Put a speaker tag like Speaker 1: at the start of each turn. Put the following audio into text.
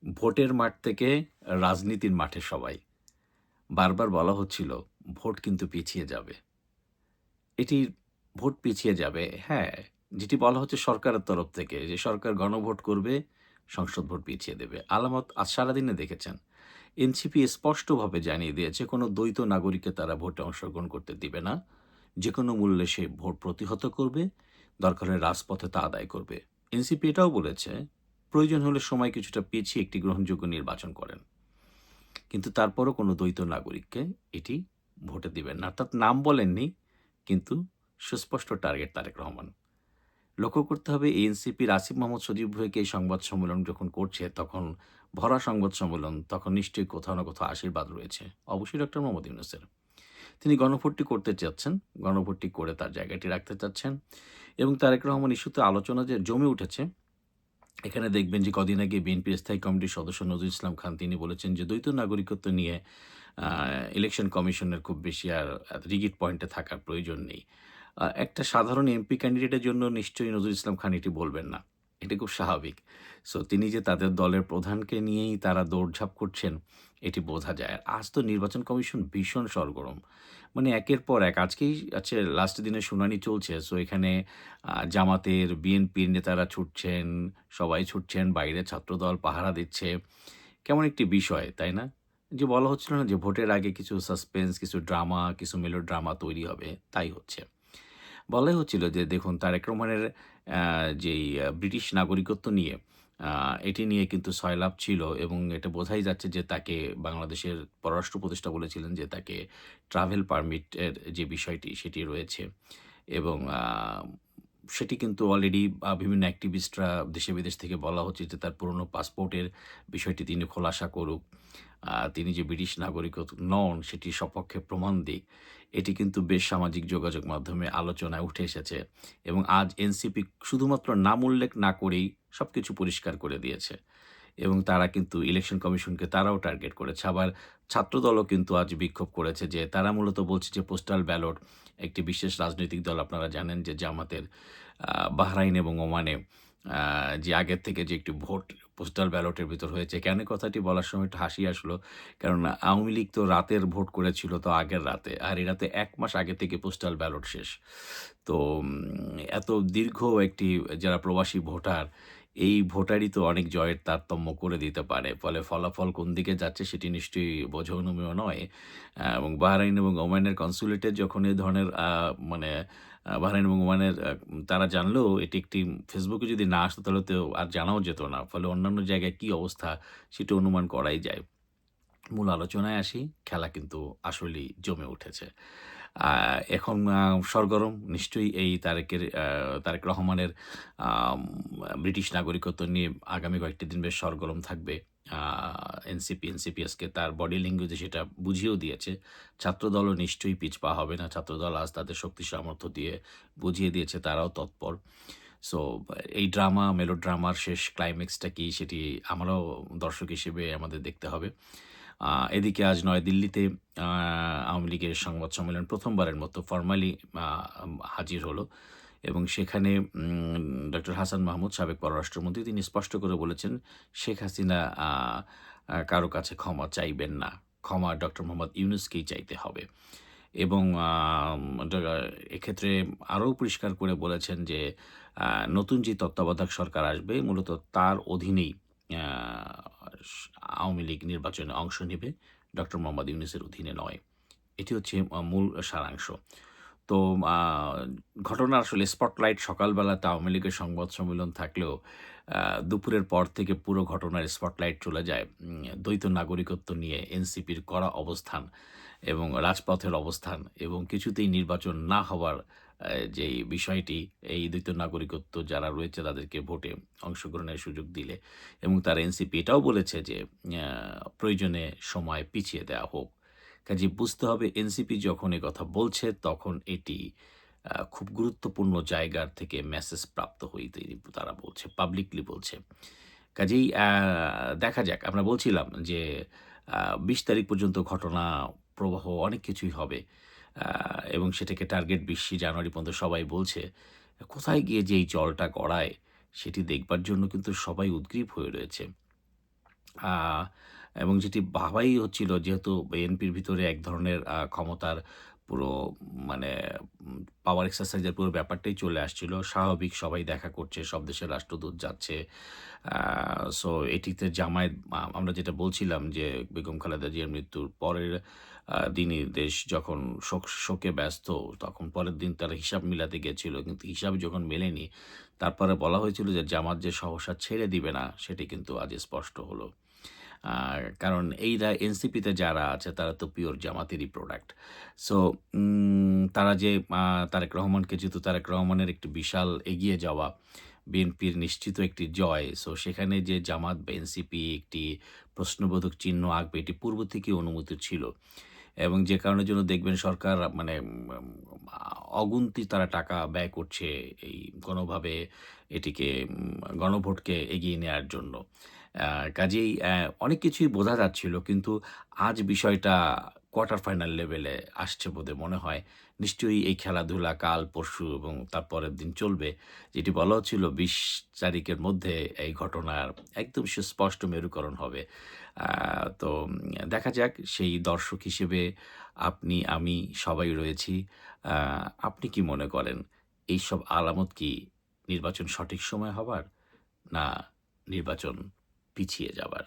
Speaker 1: ভোটের মাঠ থেকে রাজনীতির মাঠে সবাই। বারবার বলা হচ্ছিল, ভোট কিন্তু পিছিয়ে যাবে। এটি ভোট পিছিয়ে যাবে, হ্যাঁ, যেটি বলা হচ্ছে সরকারের তরফ থেকে যে সরকার গণভোট করবে, সংসদ ভোট পিছিয়ে দেবে। আলামত আজ সারাদিনে দেখেছেন। এনসিপি স্পষ্টভাবে জানিয়ে দিয়েছে কোনো দ্বৈত নাগরিককে তারা ভোটে অংশগ্রহণ করতে দিবে না। যেকোনো মূল্যে সে ভোট প্রতিহত করবে, দরকার হলে রাজপথে তা আদায় করবে। এনসিপি এটাও বলেছে, প্রয়োজন হলে সময় কিছুটা পিছিয়ে একটি গ্রহণযোগ্য নির্বাচন করেন। কিন্তু তারপরও কোনো দ্বৈত নাগরিককে এটি ভোটে দিবেন না। অর্থাৎ নাম বলেননি, কিন্তু সুস্পষ্ট টার্গেট তারেক রহমান। লক্ষ্য করতে হবে এনসিপির আসিফ মোহাম্মদ সজীব ভুঁইয়াকে এই সংবাদ সম্মেলন যখন করছে, তখন ভরা সংবাদ সম্মেলন, তখন নিশ্চয়ই কোথাও না কোথাও আশীর্বাদ রয়েছে। অবশ্যই ডক্টর মোহাম্মদ ইউনূসের। তিনি গণভোটটি করতে চাচ্ছেন, গণভোটটি করে তার জায়গাটি রাখতে চাচ্ছেন এবং তারেক রহমান ইস্যুতে আলোচনা যে জমে উঠেছে, এখানে দেখবেন যে কদিন আগে বিএনপির স্থায়ী কমিটির সদস্য নজরুল ইসলাম খান তিনি বলেছেন যে দ্বৈত নাগরিকত্ব নিয়ে আ ইলেকশন কমিশনের খুব বেশি আর রিজিড পয়েন্টে থাকার প্রয়োজন নেই। একটা সাধারণ এমপি ক্যান্ডিডেটের জন্য নিশ্চয়ই নজরুল ইসলাম খান এটি বলবেন না। এটি খুব স্বাভাবিক। সো তিনি যে তাদের দলের প্রধানকে নিয়েই তারা দৌড়ঝাঁপ করছেন, এটি বোঝা যায়। আর আজ তো নির্বাচন কমিশন ভীষণ সরগরম। মানে একের পর এক আজকেই আছে লাস্ট দিনের শুনানি চলছে। সো এখানে জামাতের, বিএনপির নেতারা ছুটছেন, সবাই ছুটছেন, বাইরে ছাত্রদল পাহারা দিচ্ছে। কেমন একটি বিষয়, তাই না? যে বলা হচ্ছিল না যে ভোটের আগে কিছু সাসপেন্স, কিছু ড্রামা, কিছু মেলোড্রামা তৈরি হবে, তাই হচ্ছে। বলাই হচ্ছিল যে দেখুন তারেক রহমানের যেই ব্রিটিশ নাগরিকত্ব নিয়ে আ এটি নিয়ে কিন্তু সয়লাব ছিল এবং এটা বোঝাই যাচ্ছে যে তাকে বাংলাদেশের পররাষ্ট্র উপদেষ্টা বলেছিলেন যে তাকে ট্রাভেল পারমিট এর যে বিষয়টি সেটি রয়েছে এবং সেটি কিন্তু অলরেডি বিভিন্ন অ্যাক্টিভিস্টরা দেশে-বিদেশ থেকে বলা হচ্ছে যে তার পুরনো পাসপোর্টের বিষয়টি তিনি খোলাসা করুক। তিনি যে ব্রিটিশ নাগরিক নন সেটির সপক্ষে প্রমাণ দিক। এটি কিন্তু বেশ সামাজিক যোগাযোগ মাধ্যমে আলোচনায় উঠে এসেছে এবং আজ এনসিপি শুধুমাত্র নাম উল্লেখ না করেই সবকিছু পরিষ্কার করে দিয়েছে এবং তারা কিন্তু ইলেকশন কমিশনকে তারাও টার্গেট করেছে। আবার ছাত্রদলও কিন্তু আজ বিক্ষোভ করেছে যে তারা মূলত বলছে যে পোস্টাল ব্যালট একটি বিশেষ রাজনৈতিক দল আপনারা জানেন যে জামাতের বাহরাইন এবং ওমানে আ যে আগের থেকে যে একটি ভোট পোস্টাল ব্যালটের ভিতর হয়েছে। কেন কথাটি বলার সময় একটু হাসি আসলো। কেননা আওয়ামী লীগ তো রাতের ভোট করেছিল তো আগের রাতে। আর এই রাতে ১ মাস আগে থেকে পোস্টাল ব্যালট শেষ। তো এত দীর্ঘ একটি যারা প্রবাসী ভোটার, এই ভোটারই তো অনেক জয়ের তারতম্য করে দিতে পারে। ফলে ফলাফল কোন দিকে যাচ্ছে সেটি নিশ্চয়ই বোঝা অনুমেয় নয়। এবং বাহরাইন এবং ওমানের কনস্যুলেটে যখন এ ধরনের মানে বাহরাইন এবং ওমানের তারা জানলেও এটি একটি ফেসবুকে যদি না আসতো তাহলে তো আর জানাও যেত না। ফলে অন্যান্য জায়গায় কি অবস্থা সেটা অনুমান করাই যায়। মূল আলোচনায় আসি, খেলা কিন্তু আসলেই জমে উঠেছে। আ এখন সরগরম নিশ্চয়ই এই তারেক রহমানের আম ব্রিটিশ নাগরিকত্ব নিয়ে আগামী কয়েকটি দিন বেশ সরগরম থাকবে। আ এনসিপি-এনসিপিএসকে তার বডি ল্যাঙ্গুয়েজে সেটা বুঝিয়েও দিয়েছে। ছাত্রদলও নিশ্চয়ই পিছপা হবে না। ছাত্রদল আজ তাদের শক্তি সামর্থ্য দিয়ে বুঝিয়ে দিয়েছে তারাও তৎপর। সো এই ড্রামা, মেলোড্রামার শেষ ক্লাইম্যাক্সটা কি সেটি আমরাও দর্শক হিসেবে আমাদের দেখতে হবে। আ এদিকে আজ নয়াদিল্লিতে আ আওয়ামী লীগের সংবাদ সম্মেলন ১ম বারের মতো ফরমালি আ হাজির হলো এবং সেখানে ডক্টর হাসান মাহমুদ সাবেক পররাষ্ট্রমন্ত্রী তিনি স্পষ্ট করে বলেছেন, শেখ হাসিনা আ আ কারো কাছে ক্ষমা চাইবেন না। ক্ষমা ডক্টর মোহাম্মদ ইউনূসকেই চাইতে হবে। এবং ড এক্ষেত্রে আরও পরিষ্কার করে বলেছেন যে আ নতুন যে তত্ত্বাবধায়ক সরকার আসবে মূলত তার অধীনেই আ স আওয়ামী লীগ নির্বাচনে অংশ নিবে। ডক্টর মোহাম্মদ ইউনূসের অধীনে নয়। এটি হচ্ছে মূল সারাংশ। তো আ ঘটনার আসলে স্পটলাইট সকালবেলাতে আওয়ামী লীগের সংবাদ সম্মেলন থাকলেও আ দুপুরের পর থেকে পুরো ঘটনার স্পটলাইট চলে যায় দ্বৈত নাগরিকত্ব নিয়ে এনসিপির কড়া অবস্থান এবং রাজপথের অবস্থান এবং কিছুতেই নির্বাচন না হওয়ার যেই বিষয়টি এই দ্বৈত নাগরিকত্ব যারা রয়েছে তাদেরকে ভোটে অংশগ্রহণের সুযোগ দিলে এবং তারা এনসিপি এটাও বলেছে যে আ প্রয়োজনে সময় পিছিয়ে দেওয়া হোক। কাজেই বুঝতে হবে এনসিপি যখন কথা বলছে তখন এটি খুব গুরুত্বপূর্ণ জায়গার থেকে মেসেজ প্রাপ্ত হইতেই তারা বলছে, পাবলিকলি বলছে। কাজেই দেখা যাক। আমরা বলছিলাম যে ২০ তারিখ পর্যন্ত ঘটনা প্রবাহ অনেক কিছুই হবে। আ এবং সেটাকে টার্গেট ২০ জানুয়ারি পর্যন্ত সবাই বলছে। কোথায় গিয়ে যে এই জলটা গড়ায় সেটি দেখবার জন্য কিন্তু সবাই উদগ্রীব হয়ে রয়েছে। আ এবং যেটি ভাবাই হচ্ছিল যেহেতু বিএনপির ভিতরে এক ধরনের ক্ষমতার পুরো মানে পাওয়ার এক্সারসাইজ এর পুরো ব্যাপারটাই চলে আসছিল। স্বাভাবিক সবাই দেখা করছে, সব দেশের রাষ্ট্রদূত যাচ্ছে। আ সো এটিতে জামায়াত আমরা যেটা বলছিলাম যে বেগম খালেদা জিয়ার মৃত্যুর পরের দিনই দেশ যখন শোকে ব্যস্ত, তখন পরের দিন তারা হিসাব মিলাতে গেছিল। কিন্তু হিসাব যখন মেলেনি, তারপরে বলা হয়েছিল যে জামাত যে সহসা ছেড়ে দিবে না, সেটি কিন্তু আজ স্পষ্ট হলো। কারণ এইরা এনসিপিতে যারা আছে তারা তো পিওর জামাতেরই প্রোডাক্ট। সো তারা যে তারেক রহমানকে যেহেতু তারেক রহমানের একটি বিশাল এগিয়ে যাওয়া, বিএনপির নিশ্চিত একটি জয়। সো সেখানে যে জামাত বা এনসিপি একটি প্রশ্নবোধক চিহ্ন আঁকবে এটি পূর্ব থেকেই অনুমিত ছিল। এবং যে কারণের জন্য দেখবেন সরকার মানে অগুন্তি তারা টাকা ব্যয় করছে এই কোনোভাবে এটিকে গণভোটকে এগিয়ে নেয়ার জন্য। আ কাজেই অনেক কিছুই বোঝা যাচ্ছিল। কিন্তু আজ বিষয়টা কোয়ার্টার ফাইনাল লেভেলে আসছে বলে মনে হয়। নিশ্চয়ই এই খেলাধুলা কাল, পরশু এবং তার পরের দিন চলবে। যেটি বলা হচ্ছিল ২০ তারিখের মধ্যে এই ঘটনার একদম সুস্পষ্ট মেরুকরণ হবে। আ তো দেখা যাক সেই দর্শক হিসেবে আপনি, আমি সবাই রয়েছি। আ আপনি কি মনে করেন এইসব আলামত কি নির্বাচন সঠিক সময় হবার? না নির্বাচন পিছিয়ে যাবার?